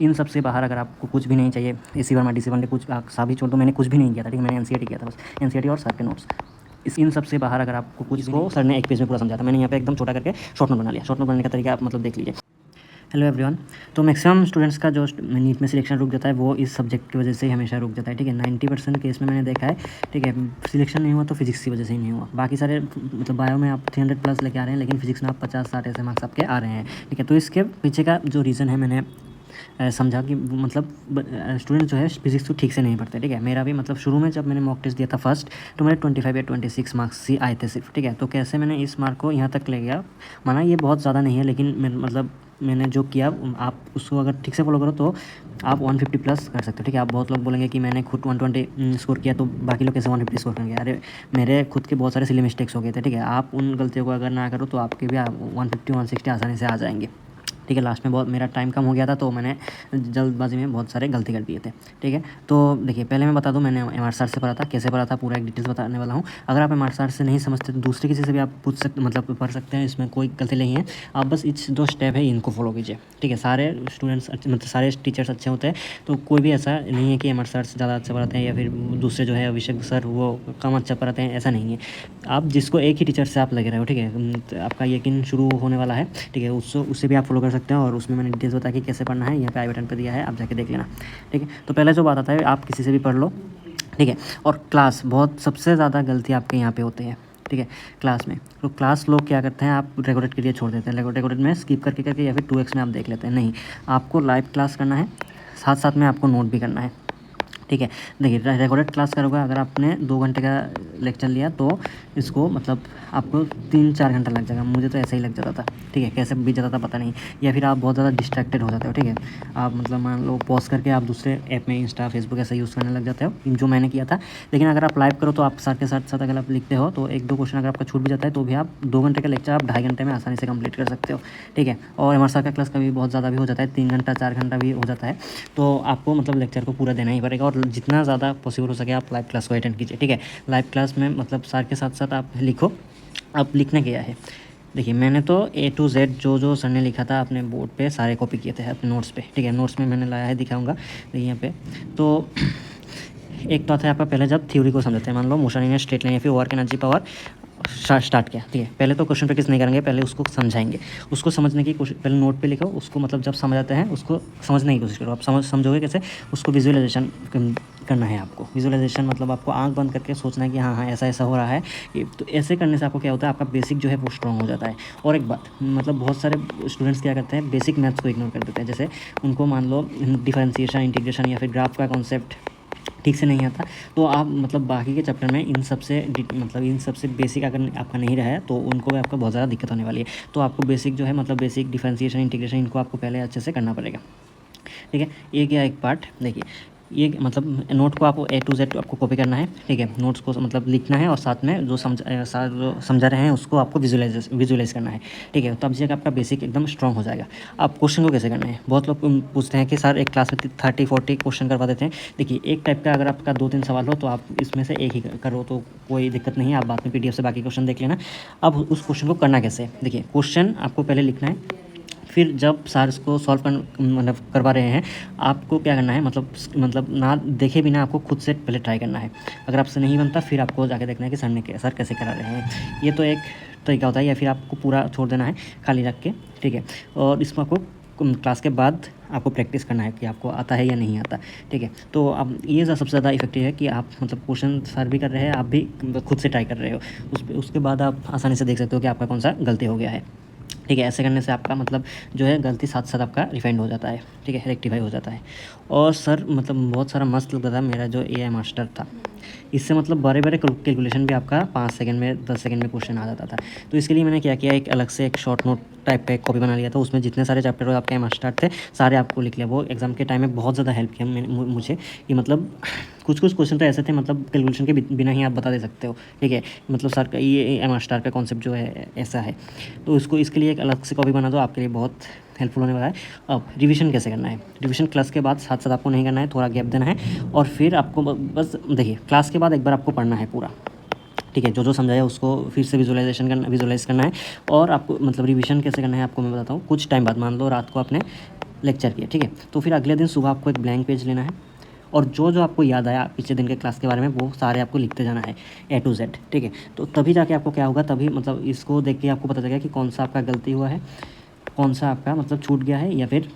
इन सब से बाहर अगर आपको कुछ भी नहीं चाहिए, एसी वर्मा डीसी वनडे कुछ सभी छोड़ दो, मैंने कुछ भी नहीं किया था, ठीक है। मैंने एनसीईआरटी किया था बस, एनसीईआरटी और सर के नोट्स। इन सब से बाहर अगर आपको कुछ भी, सर ने एक पेज में पूरा समझा था, मैंने यहाँ पे एकदम छोटा करके शॉर्ट नोट बना लिया। शॉर्ट नोट बनाने का तरीका आप मतलब देख लीजिए। Hello everyone. तो मैक्सिमम स्टूडेंट्स का जो नीट में सिलेक्शन रुक जाता है वो इस सब्जेक्ट की वजह से ही हमेशा रुक जाता है, ठीक है। 90% केस में मैंने देखा है, ठीक है। सिलेक्शन नहीं हुआ तो फिजिक्स की वजह से ही नहीं हुआ। बाकी सारे मतलब बायो में आप 300 प्लस लेके आ रहे हैं, लेकिन फिजिक्स में आप 50-60 ऐसे मार्क्स आपके आ रहे हैं, ठीक है। तो इसके पीछे का जो रीज़न है मैंने समझा कि मतलब स्टूडेंट जो है फिजिक्स को ठीक से नहीं पढ़ते, ठीक है। मेरा भी मतलब शुरू में जब मैंने मॉक टेस्ट दिया था फर्स्ट, तो मेरे 25 या 26 मार्क्स ही आए थे सिर्फ, ठीक है। तो कैसे मैंने इस मार्क को यहाँ तक ले गया, माना ये बहुत ज़्यादा नहीं है, लेकिन मतलब मैंने जो किया आप उसको अगर ठीक से फॉलो करो तो आप 150 प्लस कर सकते हो, ठीक है। आप बहुत लोग बोलेंगे कि मैंने खुद 120 स्कोर किया तो बाकी लोग कैसे 150 स्कोर करेंगे। अरे मेरे खुद के बहुत सारे सिली मिस्टेक्स हो गए थे, ठीक है। आप उन गलतियों को अगर ना करो तो आपके भी 150-160 आसानी से आ जाएंगे, ठीक है। लास्ट में बहुत मेरा टाइम कम हो गया था तो मैंने जल्दबाजी में बहुत सारे गलती कर दिए थे, ठीक है। तो देखिए पहले मैं बता दूं, मैंने एमआर सर से पढ़ा था, कैसे पढ़ा था पूरा एक डिटेल्स बताने वाला हूं। अगर आप एमआर सर से नहीं समझते तो दूसरे किसी से भी आप पूछ सकते, मतलब पढ़ सकते हैं, इसमें कोई गलती नहीं है। आप बस इस 2 स्टेप है इनको फॉलो कीजिए, ठीक है। सारे स्टूडेंट्स मतलब सारे टीचर्स अच्छे होते हैं, तो कोई भी ऐसा नहीं है कि एमआर सर ज़्यादा अच्छा पढ़ाते हैं या फिर दूसरे जो है अभिषेक सर वो कम अच्छा पढ़ाते हैं, ऐसा नहीं है। आप जिसको एक ही टीचर से आप लगे रहे हो, ठीक है, तो आपका यकीन शुरू होने वाला है, ठीक है। उससे भी आप फॉलो कर सकते हैं और उसमें मैंने डिटेल्स बताया कि कैसे पढ़ना है, यहाँ पे आई बटन पे दिया है, आप जाके देख लेना, ठीक है। तो पहले जो बात आता है, आप किसी से भी पढ़ लो, ठीक है। और क्लास बहुत सबसे ज़्यादा गलती आपके यहाँ पे होती है, ठीक है, क्लास में। तो क्लास लोग क्या करते हैं, आप रिकॉर्डेड के लिए छोड़ देते हैं, रिकॉर्डेड में स्किप करके या फिर 2x में आप देख लेते हैं। नहीं, आपको लाइव क्लास करना है, साथ साथ में आपको नोट भी करना है, ठीक है। देखिए रिकॉर्डेड क्लास करोगे, अगर आपने 2 घंटे का लेक्चर लिया तो इसको मतलब आपको 3-4 घंटा लग जाएगा। मुझे तो ऐसे ही लग जाता था, ठीक है, कैसे बीत जाता था पता नहीं। या फिर आप बहुत ज़्यादा डिस्ट्रैक्टेड हो जाते हो, ठीक है। आप मतलब मान लो पॉज करके आप दूसरे ऐप में इंस्टा फेसबुक ऐसा यूज़ करने लग जाते हो, जो मैंने किया था। लेकिन अगर आप लाइव करो तो आप सर के साथ साथ अगर आप लिखते हो तो 1-2 क्वेश्चन अगर आपका छूट भी जाता है तो भी आप 2 घंटे का लेक्चर आप 2.5 घंटे में आसानी से कंप्लीट कर सकते हो, ठीक है। और हमारे सर का क्लास कभी बहुत ज़्यादा भी हो जाता है, 3 घंटा 4 घंटा भी हो जाता है, तो आपको मतलब लेक्चर को पूरा देना ही पड़ेगा। और जितना ज़्यादा पॉसिबल हो सके आप लाइव क्लास को अटेंड कीजिए, ठीक है। लाइव क्लास में मतलब सर के साथ साथ आप लिखो, आप लिखने क्या है। देखिए मैंने तो A to Z जो सर ने लिखा था अपने बोर्ड पे सारे कॉपी किए थे अपने नोट्स पे, ठीक है। नोट्स में मैंने लाया है, दिखाऊंगा देखिए यहाँ पे। तो एक तो आता है आपका पहले जब थ्योरी को समझते हैं, मान लो मोशन इन स्ट्रेट लाइन या फिर वर्क एनर्जी पावर स्टार्ट किया, ठीक है। पहले तो क्वेश्चन प्रैक्टिस नहीं करेंगे, पहले उसको समझाएंगे। उसको समझने की कोशिश पहले नोट पे लिखो, उसको मतलब जब समझ आते हैं उसको समझने की कोशिश करो। आप समझोगे कैसे, उसको विजुअलाइजेशन करना है आपको। विजुअलाइजेशन मतलब आपको आंख बंद करके सोचना है कि हाँ ऐसा ऐसा हो रहा है। तो ऐसे करने से आपको क्या होता है, आपका बेसिक जो है वो स्ट्रॉन्ग हो जाता है। और एक बात मतलब बहुत सारे स्टूडेंट्स क्या करते हैं, बेसिक मैथ्स को इग्नोर कर देते हैं। जैसे उनको मान लो डिफरेंशिएशन, इंटीग्रेशन या फिर ग्राफ का कॉन्सेप्ट ठीक से नहीं आता, तो आप मतलब बाकी के चैप्टर में इन सबसे बेसिक अगर आपका नहीं रहा है तो उनको भी आपको बहुत ज़्यादा दिक्कत होने वाली है। तो आपको बेसिक जो है मतलब बेसिक डिफरेंशिएशन, इंटीग्रेशन इनको आपको पहले अच्छे से करना पड़ेगा, ठीक है। ये क्या एक पार्ट देखिए, ये मतलब नोट को आपको A to Z आपको कॉपी करना है, ठीक है। नोट्स को मतलब लिखना है और साथ में जो समझा रहे हैं उसको आपको विजुलाइज करना है, ठीक है। तब जाकर आपका बेसिक एकदम स्ट्रॉन्ग हो जाएगा। आप क्वेश्चन को कैसे करना है, बहुत लोग पूछते हैं कि सर एक क्लास में 30-40 क्वेश्चन करवा देते हैं। देखिए एक टाइप का अगर आपका 2-3 सवाल हो तो आप इसमें से एक ही करो तो कोई दिक्कत नहीं है, आप बाद में PDF से बाकी क्वेश्चन देख लेना। अब उस क्वेश्चन को करना कैसे है, देखिए क्वेश्चन आपको पहले लिखना है, फिर जब सर इसको सॉल्व मतलब करवा रहे हैं, आपको क्या करना है, मतलब ना देखे बिना आपको खुद से पहले ट्राई करना है। अगर आपसे नहीं बनता फिर आपको जाके देखना है कि सर कैसे करा रहे हैं। ये तो एक तरीका होता है, या फिर आपको पूरा छोड़ देना है खाली रख के, ठीक है। और इसमें आपको क्लास के बाद आपको प्रैक्टिस करना है कि आपको आता है या नहीं आता, ठीक है। तो अब ये सबसे ज़्यादा इफेक्टिव है कि आप मतलब क्वेश्चन सर भी कर रहे हैं, आप भी खुद से ट्राई कर रहे हो, उसके बाद आप आसानी से देख सकते हो कि आपका कौन सा गलती हो गया है, ठीक है। ऐसे करने से आपका मतलब जो है गलती साथ साथ आपका रिफाइंड हो जाता है, ठीक है, रेक्टिफाई हो जाता है। और सर मतलब बहुत सारा मस्त लगता था मेरा जो AI मास्टर था, इससे मतलब बड़े बड़े कैलकुलेशन भी आपका 5 सेकंड में 10 सेकंड में क्वेश्चन आ जाता था। तो इसके लिए मैंने क्या किया, एक अलग से एक शॉर्ट नोट टाइप का एक कॉपी बना लिया था, उसमें जितने सारे चैप्टर आपके मास्टर थे सारे आपको लिख लिया। वो एग्ज़ाम के टाइम में बहुत ज़्यादा हेल्प किया मुझे कि मतलब कुछ क्वेश्चन तो ऐसे थे मतलब कैलकुलेशन के बिना ही आप बता दे सकते हो, ठीक है। मतलब सर का ये मास्टर का कॉन्सेप्ट जो है ऐसा है, तो इसके लिए एक अलग से कॉपी बना दो, आपके लिए बहुत हेल्पफुल होने वाला है। अब रिवीजन कैसे करना है, रिवीजन क्लास के बाद साथ साथ आपको नहीं करना है, थोड़ा गैप देना है और फिर आपको बस देखिए क्लास के बाद एक बार आपको पढ़ना है पूरा, ठीक है, जो जो समझाया उसको फिर से विजुलाइज़ करना है। और आपको मतलब रिवीजन कैसे करना है आपको मैं बताता हूँ। कुछ टाइम बाद, मान लो रात को आपने लेक्चर किया, ठीक है, तो फिर अगले दिन सुबह आपको एक ब्लैंक पेज लेना है और जो जो आपको याद आया पिछले दिन के क्लास के बारे में वो सारे आपको लिखते जाना है A to Z, ठीक है। तो तभी जाके आपको क्या होगा, तभी मतलब इसको देख के आपको पता चलेगा कि कौन सा आपका गलती हुआ है, कौन सा आपका मतलब छूट गया है, या फिर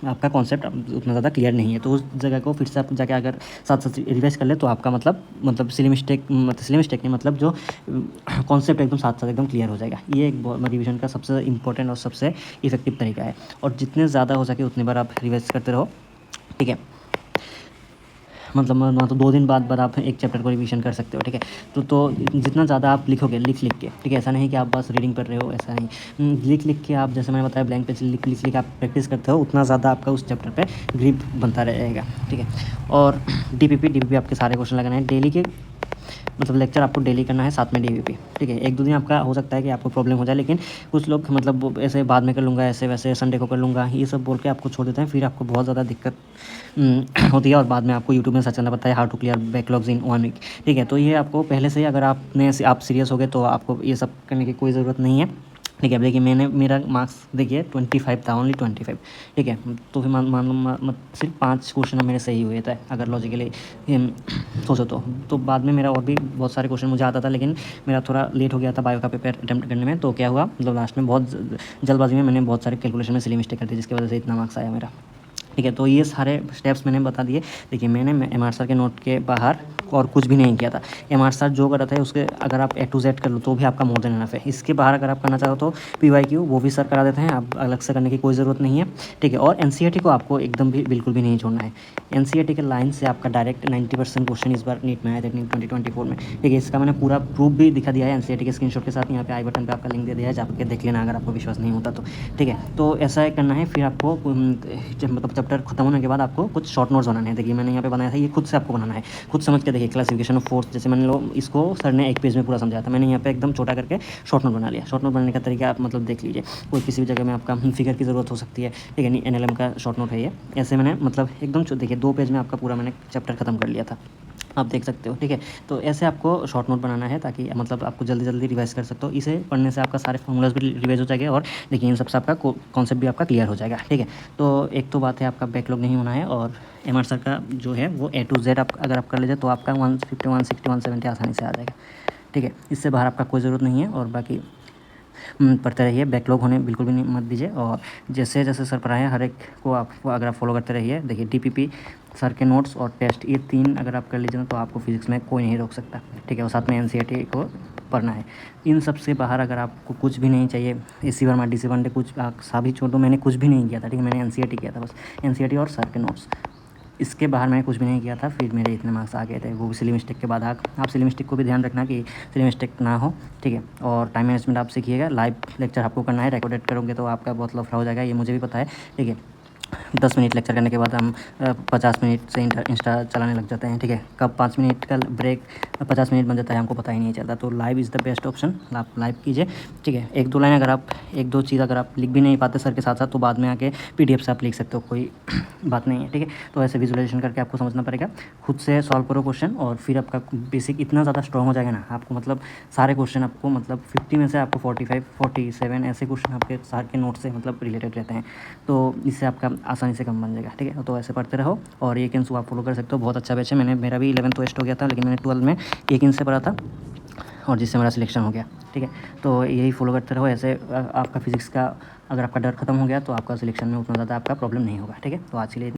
आपका कॉन्सेप्ट उतना ज़्यादा क्लियर नहीं है। तो उस जगह को फिर से आप जाके अगर साथ साथ रिवाइज कर ले तो आपका मतलब सिली मिस्टेक नहीं, मतलब जो कॉन्सेप्ट एकदम साथ साथ एकदम क्लियर हो जाएगा। ये एक रिवीजन का सबसे इंपॉर्टेंट और सबसे इफेक्टिव तरीका है। और जितने ज़्यादा हो सके उतनी बार आप रिवाइज करते रहो, ठीक है। मतलब 2 दिन बाद आप एक चैप्टर को रिवीजन कर सकते हो, ठीक है। तो जितना ज़्यादा आप लिखोगे लिख के, ठीक है, ऐसा नहीं कि आप बस रीडिंग कर रहे हो, ऐसा नहीं। लिख के आप, जैसे मैंने बताया, ब्लैंक पेज लिख आप प्रैक्टिस करते हो, उतना ज़्यादा आपका उस चैप्टर पे ग्रिप बनता रहेगा, ठीक है। और डीपीपी आपके सारे क्वेश्चन लगाने हैं डेली के, मतलब लेक्चर आपको डेली करना है, साथ में डीपीपी, ठीक है। 1-2 दिन आपका हो सकता है कि आपको प्रॉब्लम हो जाए, लेकिन कुछ लोग मतलब वो ऐसे बाद में कर लूँगा, ऐसे वैसे संडे को कर लूँगा, ये सब बोल के आपको छोड़ देते हैं। फिर आपको बहुत ज़्यादा दिक्कत होती है और बाद में आपको यूट्यूब में सर्च करना पड़ता है how to clear backlogs in 1 week, ठीक है। तो ये आपको पहले से ही, अगर आप सीरियस हो गए तो आपको ये सब करने की कोई ज़रूरत नहीं है, ठीक है। अब देखिए मेरा मार्क्स देखिए 25 था, ओनली 25, ठीक है। तो फिर मान लो सिर्फ 5 क्वेश्चन मेरे सही हुए थे, अगर लॉजिकली सोचो तो बाद में मेरा और भी बहुत सारे क्वेश्चन मुझे आता था, लेकिन मेरा थोड़ा लेट हो गया था बायो का पेपर अटैम्प्ट करने में। तो क्या हुआ, मतलब लास्ट में बहुत जल्दबाजी में मैंने बहुत सारे कैलकुलेशन में सिली मिस्टेक कर दी, जिसकी वजह से इतना मार्क्स आया मेरा, ठीक है। तो ये सारे स्टेप्स मैंने बता दिए। देखिए मैंने एम आर सर के नोट के बाहर और कुछ भी नहीं किया था। एम आर सर जो कर रहा था उसके अगर आप A to Z कर लो तो भी आपका मोर देन इनफ है। इसके बाहर अगर आप करना चाहो तो PYQ वो भी सर करा देते हैं, आप अलग से करने की कोई ज़रूरत नहीं है, ठीक है। और NCERT को आपको एकदम भी बिल्कुल भी नहीं छोड़ना है। NCERT के लाइन से आपका डायरेक्ट 90% क्वेश्चन इस बार नीट में आया था 2024 में, ठीक है। इसका मैंने पूरा प्रूफ भी दिखा दिया है NCERT के स्क्रीनशॉट के साथ। यहाँ पे आई बटन पे आपका लिंक दे दिया है, जाकर देख लेना अगर आपको विश्वास नहीं होता तो, ठीक है। तो ऐसा करना है। फिर आपको मतलब चैप्टर खत्म होने के बाद आपको कुछ शॉर्ट नोट्स बनाने हैं। देखिए मैंने यहाँ पे बनाया था, ये खुद से आपको बनाना है, खुद समझ के देखिए। क्लासिफिकेशन ऑफ फोर्स, जैसे मैंने इसको सर ने 1 पेज में पूरा समझाया था, मैंने यहाँ पे एकदम छोटा करके शॉर्ट नोट बना लिया। शॉर्ट नोट बनाने का तरीका आप मतलब देख लीजिए, कोई किसी भी जगह में आपका फिगर की ज़रूरत हो सकती है, ठीक है। NLM का शॉर्ट नोट है ये। ऐसे मैंने मतलब एकदम देखिए 2 पेज में आपका पूरा मैंने चैप्टर खत्म कर लिया था, आप देख सकते हो, ठीक है। तो ऐसे आपको शॉर्ट नोट बनाना है ताकि मतलब आपको जल्दी जल्दी रिवाइज कर सकते हो। इसे पढ़ने से आपका सारे फॉर्मूलाज भी रिवाइज हो जाएंगे और देखिए इन सबसे आपका कॉन्सेप्ट भी आपका क्लियर हो जाएगा, ठीक है। तो एक तो बात है आपका बैकलॉग नहीं होना है। और एम आर सर का जो है वो A to Z आप अगर आप कर लीजिए तो आपका 150, 160, 170 आसानी से आ जाएगा, ठीक है। इससे बाहर आपका कोई ज़रूरत नहीं है। और बाकी पढ़ते रहिए, बैकलॉग होने बिल्कुल भी नहीं मत दीजिए। और जैसे जैसे सर पढ़ाएं हर एक को आप अगर आप फॉलो करते रहिए। देखिए DPP, सर के नोट्स और टेस्ट, ये 3 अगर आप कर लीजिए ना तो आपको फिजिक्स में कोई नहीं रोक सकता, ठीक है। और साथ में NCERT को पढ़ना है। इन सब से बाहर अगर आपको कुछ भी नहीं चाहिए, AC वर्मा DC वनडे कुछ सभी छोड़ दो, मैंने कुछ भी नहीं किया था, ठीक है। मैंने NCERT किया था बस, NCERT और सर के नोट्स, इसके बाहर मैंने कुछ भी नहीं किया था। फिर मेरे इतने मार्क्स आ गए थे, वो भी सिली मिस्टेक के बाद। आप सिली मिस्टेक को भी ध्यान रखना कि सिली मिस्टेक ना हो, ठीक है। और टाइम मैनेजमेंट आप सीखिएगा। लाइव लेक्चर आपको करना है, रिकॉर्डेड करोगे तो आपका बहुत लफड़ा हो जाएगा, ये मुझे भी पता है, ठीक है। 10 मिनट लेक्चर करने के बाद हम 50 मिनट से इंस्टा चलाने लग जाते हैं, ठीक है। कब 5 मिनट का ब्रेक 50 मिनट बन जाता है हमको पता ही नहीं चलता। तो live is the best option, आप लाइव कीजिए, ठीक है। 1-2 लाइन अगर आप 1-2 चीज़ अगर आप लिख भी नहीं पाते सर के साथ साथ तो बाद में आके PDF से आप लिख सकते हो, कोई बात नहीं है, ठीक है। तो ऐसे विजुअलाइजेशन करके आपको समझना पड़ेगा, खुद से सॉल्व करो क्वेश्चन और फिर आपका बेसिक इतना ज़्यादा स्ट्रॉन्ग हो जाएगा ना आपको, मतलब सारे क्वेश्चन आपको मतलब 50 में से आपको 45, 47 ऐसे क्वेश्चन आपके सर के नोट से मतलब रिलेटेड रहते हैं। तो इससे आपका आसानी से कम बन जाएगा, ठीक है। तो ऐसे पढ़ते रहो। और एक इंच आप फॉलो कर सकते हो, बहुत अच्छा बैच है। मेरा भी 11th वेस्ट हो गया था, लेकिन मैंने 12 में एक इंच से पढ़ा था और जिससे मेरा सिलेक्शन हो गया, ठीक है। तो यही फॉलो करते रहो। ऐसे आपका फिजिक्स का अगर आपका डर खत्म हो गया तो आपका सिलेक्शन में उतना ज़्यादा आपका प्रॉब्लम नहीं होगा, ठीक है। तो आज के लिए